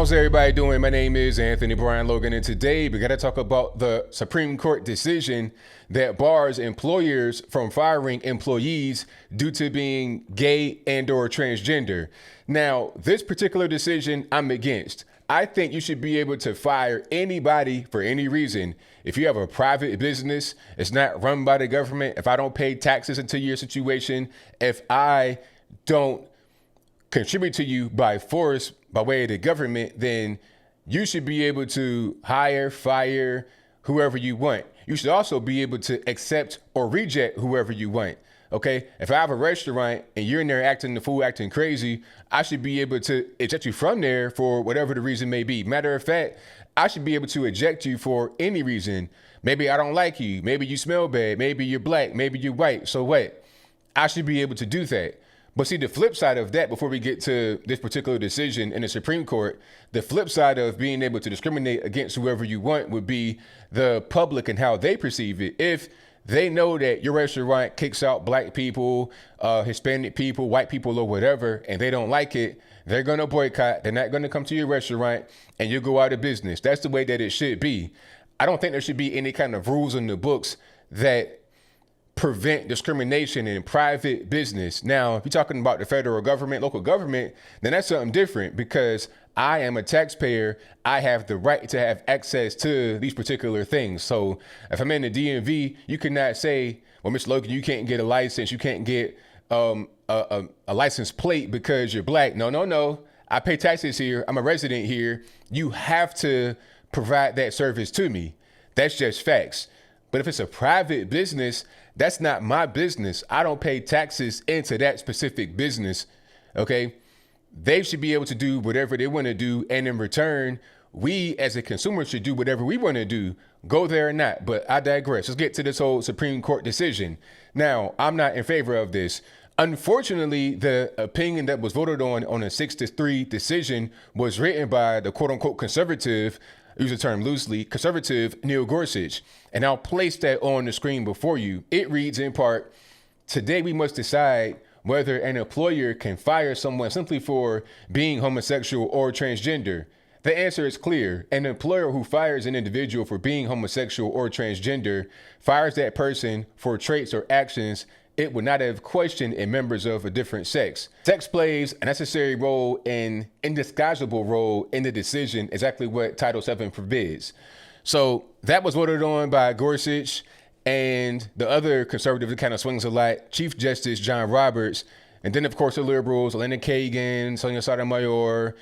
How's everybody doing? My name is Anthony Brian Logan, and today we got to talk about the Supreme Court decision that bars employers from firing employees due to being gay and or transgender. Now, this particular decision I'm against. I think you should be able to fire anybody for any reason. If you have a private business, it's not run by the government. If I don't pay taxes into your situation, if I don't contribute to you by force, by way of the government, then you should be able to hire, fire whoever you want. You should also be able to accept or reject whoever you want. Okay, if I have a restaurant and you're in there acting the fool, acting crazy, I should be able to eject you from there for whatever the reason may be. Matter of fact, I should be able to eject you for any reason. Maybe I don't like you. Maybe you smell bad. Maybe you're black. Maybe you're white. So what? I should be able to do that. But see, the flip side of that, before we get to this particular decision in the Supreme Court, the flip side of being able to discriminate against whoever you want would be the public and how they perceive it. If they know that your restaurant kicks out black people, Hispanic people, white people, or whatever, and they don't like it, they're going to boycott. They're not going to come to your restaurant and you'll go out of business. That's the way that it should be. I don't think there should be any kind of rules in the books that prevent discrimination in private business. Now, if you're talking about the federal government, local government, then that's something different because I am a taxpayer. I have the right to have access to these particular things. So if I'm in the DMV, you cannot say, well, Mr. Logan, you can't get a license. You can't get a license plate because you're black. No. I pay taxes here. I'm a resident here. You have to provide that service to me. That's just facts. But if it's a private business, that's not my business. I don't pay taxes into that specific business. Okay. They should be able to do whatever they want to do. And in return, we as a consumer should do whatever we want to do, go there or not. But I digress. Let's get to this whole Supreme Court decision. Now, I'm not in favor of this. Unfortunately, the opinion that was voted on a 6-3 decision was written by the quote unquote conservative, use the term loosely, conservative Neil Gorsuch. And I'll place that on the screen before you. It reads in part, today we must decide whether an employer can fire someone simply for being homosexual or transgender. The answer is clear. An employer who fires an individual for being homosexual or transgender fires that person for traits or actions it would not have questioned in members of a different sex. Sex plays a necessary role and indisguisable role in the decision, exactly what Title VII forbids. So that was voted on by Gorsuch, and the other conservative that kind of swings a lot, Chief Justice John Roberts, and then of course the liberals, Elena Kagan, Sonia Sotomayor,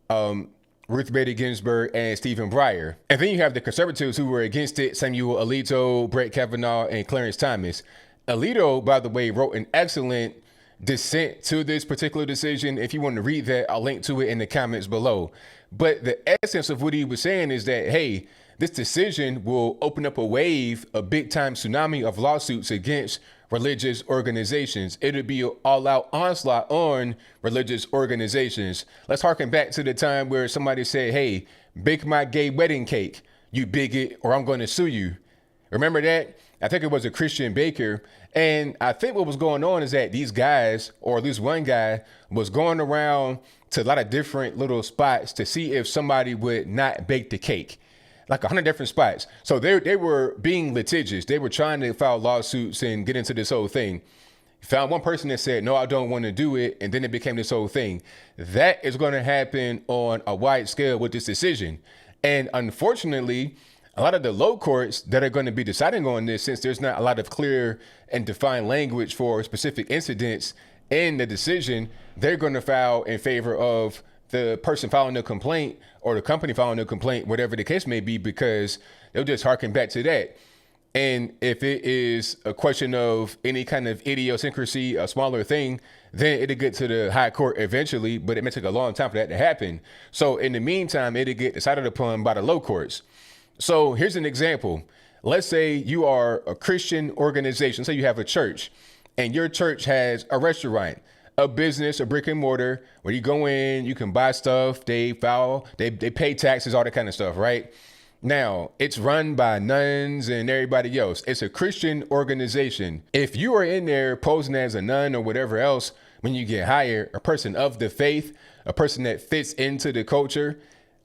Ruth Bader Ginsburg, and Stephen Breyer. And then you have the conservatives who were against it, Samuel Alito, Brett Kavanaugh, and Clarence Thomas. Alito, by the way, wrote an excellent dissent to this particular decision. If you want to read that, I'll link to it in the comments below. But the essence of what he was saying is that, hey, this decision will open up a wave, a big time tsunami of lawsuits against religious organizations. It'll be an all out onslaught on religious organizations. Let's harken back to the time where somebody said, hey, bake my gay wedding cake, you bigot, or I'm going to sue you. Remember that? I think it was a Christian baker. And I think what was going on is that these guys, or at least one guy, was going around to a lot of different little spots to see if somebody would not bake the cake. Like 100 different spots. So they were being litigious. They were trying to file lawsuits and get into this whole thing. Found one person that said, no, I don't want to do it. And then it became this whole thing. That is going to happen on a wide scale with this decision. And unfortunately, a lot of the low courts that are going to be deciding on this, since there's not a lot of clear and defined language for specific incidents in the decision, they're going to file in favor of the person filing the complaint or the company filing the complaint, whatever the case may be, because they'll just harken back to that. And if it is a question of any kind of idiosyncrasy, a smaller thing, then it'll get to the high court eventually, but it may take a long time for that to happen. So in the meantime, it'll get decided upon by the low courts. So here's an example. Let's say you are a Christian organization. Say you have a church and your church has a restaurant, a business, a brick and mortar where you go in, you can buy stuff, they pay taxes, all that kind of stuff, right? Now, it's run by nuns and everybody else. It's a Christian organization. If you are in there posing as a nun or whatever else, when you get hired, a person of the faith, a person that fits into the culture,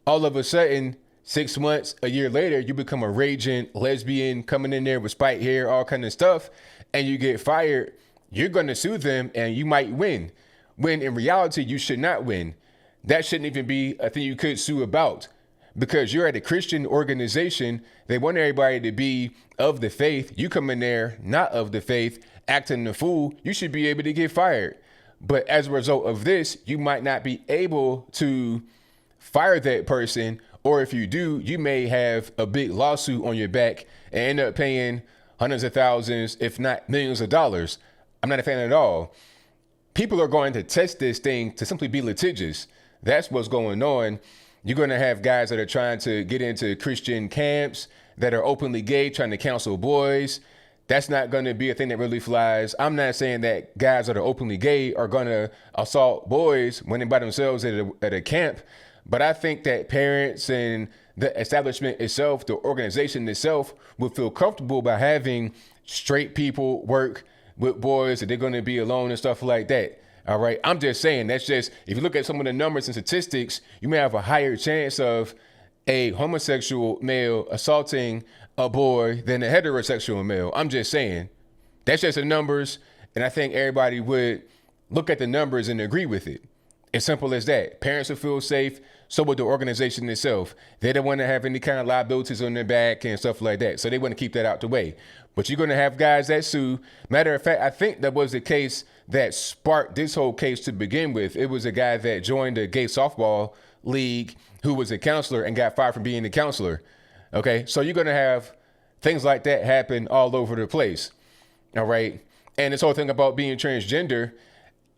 All of a sudden, 6 months, a year later, you become a raging lesbian coming in there with spiked hair, all kind of stuff, and you get fired. You're going to sue them and you might win. When in reality, you should not win. That shouldn't even be a thing you could sue about, because you're at a Christian organization. They want everybody to be of the faith. You come in there not of the faith, acting the fool. You should be able to get fired. But as a result of this, you might not be able to fire that person. Or if you do, you may have a big lawsuit on your back and end up paying hundreds of thousands, if not millions of dollars. I'm not a fan at all. People are going to test this thing to simply be litigious. That's what's going on. You're going to have guys that are trying to get into Christian camps that are openly gay, trying to counsel boys. That's not going to be a thing that really flies. I'm not saying that guys that are openly gay are going to assault boys when they're by themselves at a camp. But I think that parents and the establishment itself, the organization itself, would feel comfortable by having straight people work with boys, that they're going to be alone and stuff like that. All right. I'm just saying, that's just, if you look at some of the numbers and statistics, you may have a higher chance of a homosexual male assaulting a boy than a heterosexual male. I'm just saying, that's just the numbers. And I think everybody would look at the numbers and agree with it. As simple as that. Parents will feel safe. So would the organization itself. They don't want to have any kind of liabilities on their back and stuff like that. So they want to keep that out the way. But you're going to have guys that sue. Matter of fact, I think that was the case that sparked this whole case to begin with. It was a guy that joined a gay softball league who was a counselor and got fired from being a counselor. Okay, so you're going to have things like that happen all over the place. All right. And this whole thing about being transgender,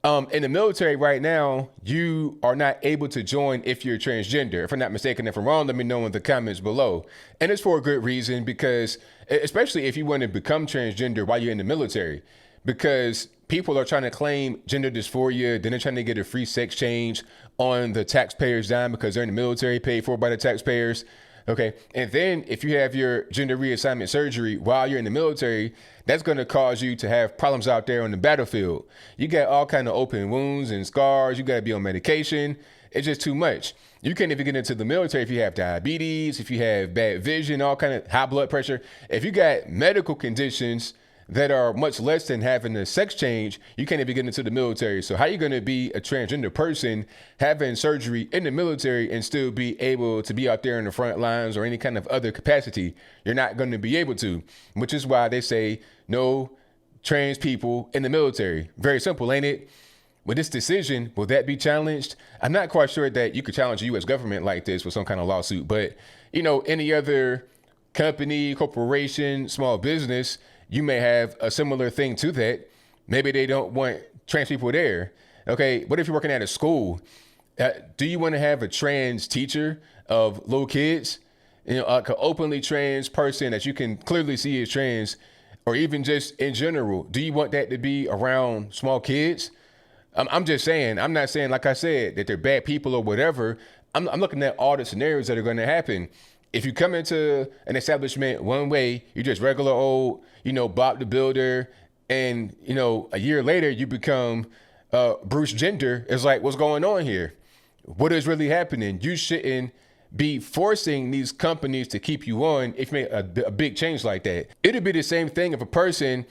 in the military right now, you are not able to join if you're transgender. If I'm not mistaken, if I'm wrong, let me know in the comments below. And it's for a good reason, because especially if you want to become transgender while you're in the military, because people are trying to claim gender dysphoria, then they're trying to get a free sex change on the taxpayers' dime because they're in the military, paid for by the taxpayers. Okay. And then if you have your gender reassignment surgery while you're in the military, that's going to cause you to have problems out there on the battlefield. You got all kind of open wounds and scars. You got to be on medication. It's just too much. You can't even get into the military if you have diabetes, if you have bad vision, all kind of high blood pressure. If you got medical conditions that are much less than having a sex change, you can't even get into the military. So how are you going to be a transgender person having surgery in the military and still be able to be out there in the front lines or any kind of other capacity? You're not going to be able to, which is why they say no trans people in the military. Very simple, ain't it? With this decision, will that be challenged? I'm not quite sure that you could challenge the U.S. government like this with some kind of lawsuit, but any other company, corporation, small business, you may have a similar thing to that. Maybe they don't want trans people there. Okay, what if you're working at a school? Do you want to have a trans teacher of little kids? Like an openly trans person that you can clearly see is trans, or even just in general. Do you want that to be around small kids? I'm just saying, I'm not saying, like I said, that they're bad people or whatever. I'm looking at all the scenarios that are going to happen. If you come into an establishment one way, you're just regular old, Bob the Builder, and, a year later you become Bruce Jenner. It's like, what's going on here? What is really happening? You shouldn't be forcing these companies to keep you on if you make a big change like that. It'd be the same thing if a person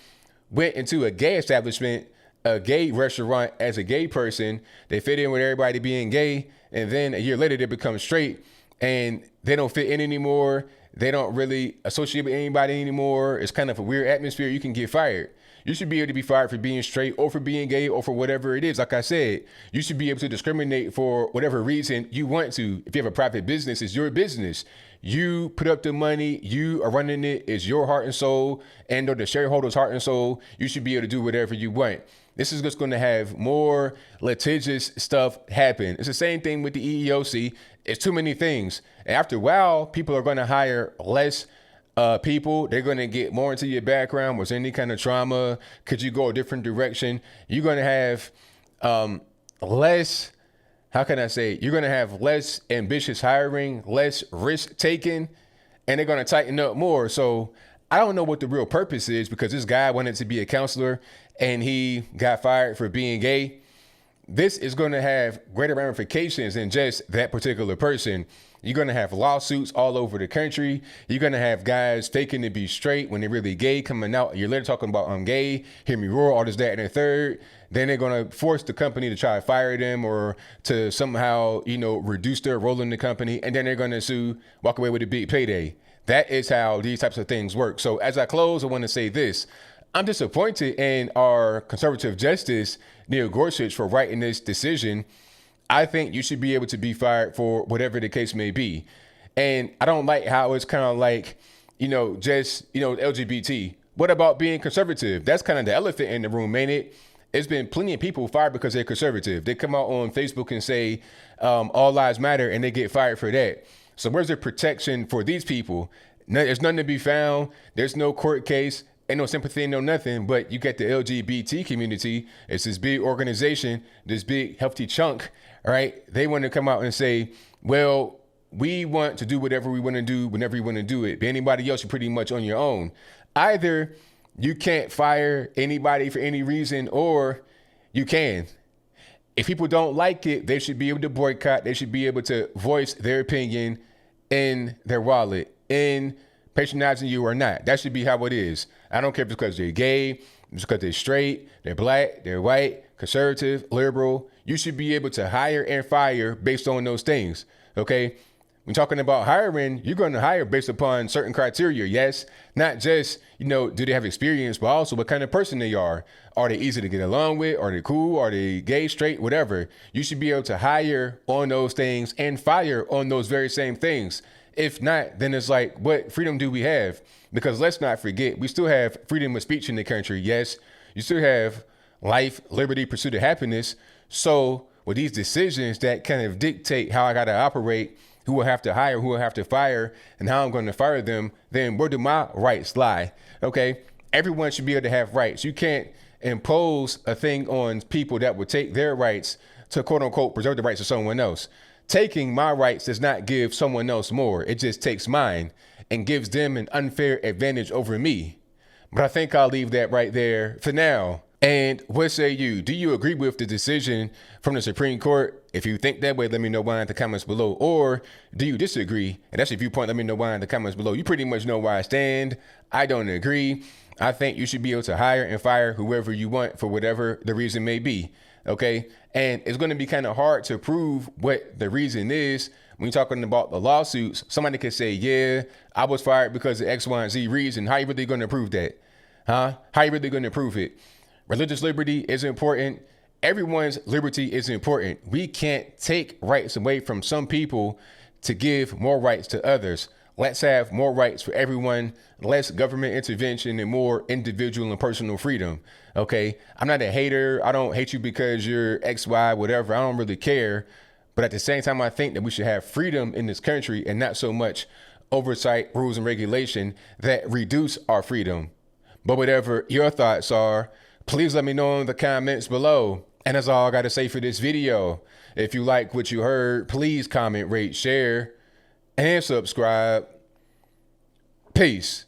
went into a gay establishment, a gay restaurant as a gay person, they fit in with everybody being gay, and then a year later they become straight and they don't fit in anymore. They don't really associate with anybody anymore. It's kind of a weird atmosphere. You can get fired. You should be able to be fired for being straight or for being gay or for whatever it is. Like I said, you should be able to discriminate for whatever reason you want to. If you have a private business, it's your business. You put up the money, you are running it, it's your heart and soul, and or the shareholders' heart and soul. You should be able to do whatever you want. This is just going to have more litigious stuff happen. It's the same thing with the EEOC. It's too many things. And after a while, people are going to hire less people. They're going to get more into your background. Was any kind of trauma? Could you go a different direction? You're going to have less, how can I say? You're going to have less ambitious hiring, less risk taking, and they're going to tighten up more. So I don't know what the real purpose is, because this guy wanted to be a counselor and he got fired for being gay. this is going to have greater ramifications than just that particular person. You're going to have lawsuits all over the country. You're going to have guys faking to be straight when they're really gay coming out. You're later talking about, I'm gay, hear me roar, all this, that, and the third. Then they're going to force the company to try to fire them or to somehow, reduce their role in the company. And then they're going to sue, walk away with a big payday. That is how these types of things work. So as I close, I want to say this. I'm disappointed in our conservative justice, Neil Gorsuch, for writing this decision. I think you should be able to be fired for whatever the case may be. And I don't like how it's kind of like, LGBT. What about being conservative? That's kind of the elephant in the room, ain't it? It's been plenty of people fired because they're conservative. They come out on Facebook and say all lives matter and they get fired for that. So where's the protection for these people? There's nothing to be found. There's no court case. Ain't no sympathy, no nothing, but you get the LGBT community. It's this big organization, this big hefty chunk, all right? They want to come out and say, well, we want to do whatever we want to do whenever you want to do it. But anybody else, you're pretty much on your own. Either you can't fire anybody for any reason, or you can. If people don't like it, they should be able to boycott. They should be able to voice their opinion in their wallet, in patronizing you or not. That should be how it is. I don't care if it's because they're gay, it's because they're straight, they're black, they're white, conservative, liberal. You should be able to hire and fire based on those things, okay? When talking about hiring, you're going to hire based upon certain criteria, yes? Not just, do they have experience, but also what kind of person they are. Are they easy to get along with? Are they cool? Are they gay, straight, whatever? You should be able to hire on those things and fire on those very same things. If not, then it's like, what freedom do we have? Because let's not forget, we still have freedom of speech in the country. Yes, you still have life, liberty, pursuit of happiness. So with these decisions that kind of dictate how I got to operate, who will have to hire, who will have to fire, and how I'm going to fire them, then where do my rights lie? Okay, everyone should be able to have rights. You can't impose a thing on people that would take their rights to quote unquote preserve the rights of someone else. Taking my rights does not give someone else more. It just takes mine and gives them an unfair advantage over me. But I think I'll leave that right there for now. And what say you? Do you agree with the decision from the Supreme Court? If you think that way, let me know why in the comments below. Or do you disagree? And that's your viewpoint. Let me know why in the comments below. You pretty much know where I stand. I don't agree. I think you should be able to hire and fire whoever you want for whatever the reason may be. Okay. And it's going to be kind of hard to prove what the reason is. When you're talking about the lawsuits, somebody could say, yeah, I was fired because of X, Y, and Z reason. How are you really going to prove that? How are you really going to prove it? Religious liberty is important. Everyone's liberty is important. We can't take rights away from some people to give more rights to others. Let's have more rights for everyone, less government intervention, and more individual and personal freedom. Okay, I'm not a hater. I don't hate you because you're X, Y, whatever. I don't really care. But at the same time, I think that we should have freedom in this country and not so much oversight, rules, and regulation that reduce our freedom. But whatever your thoughts are, please let me know in the comments below. And that's all I got to say for this video. If you like what you heard, please comment, rate, share, and subscribe. Peace.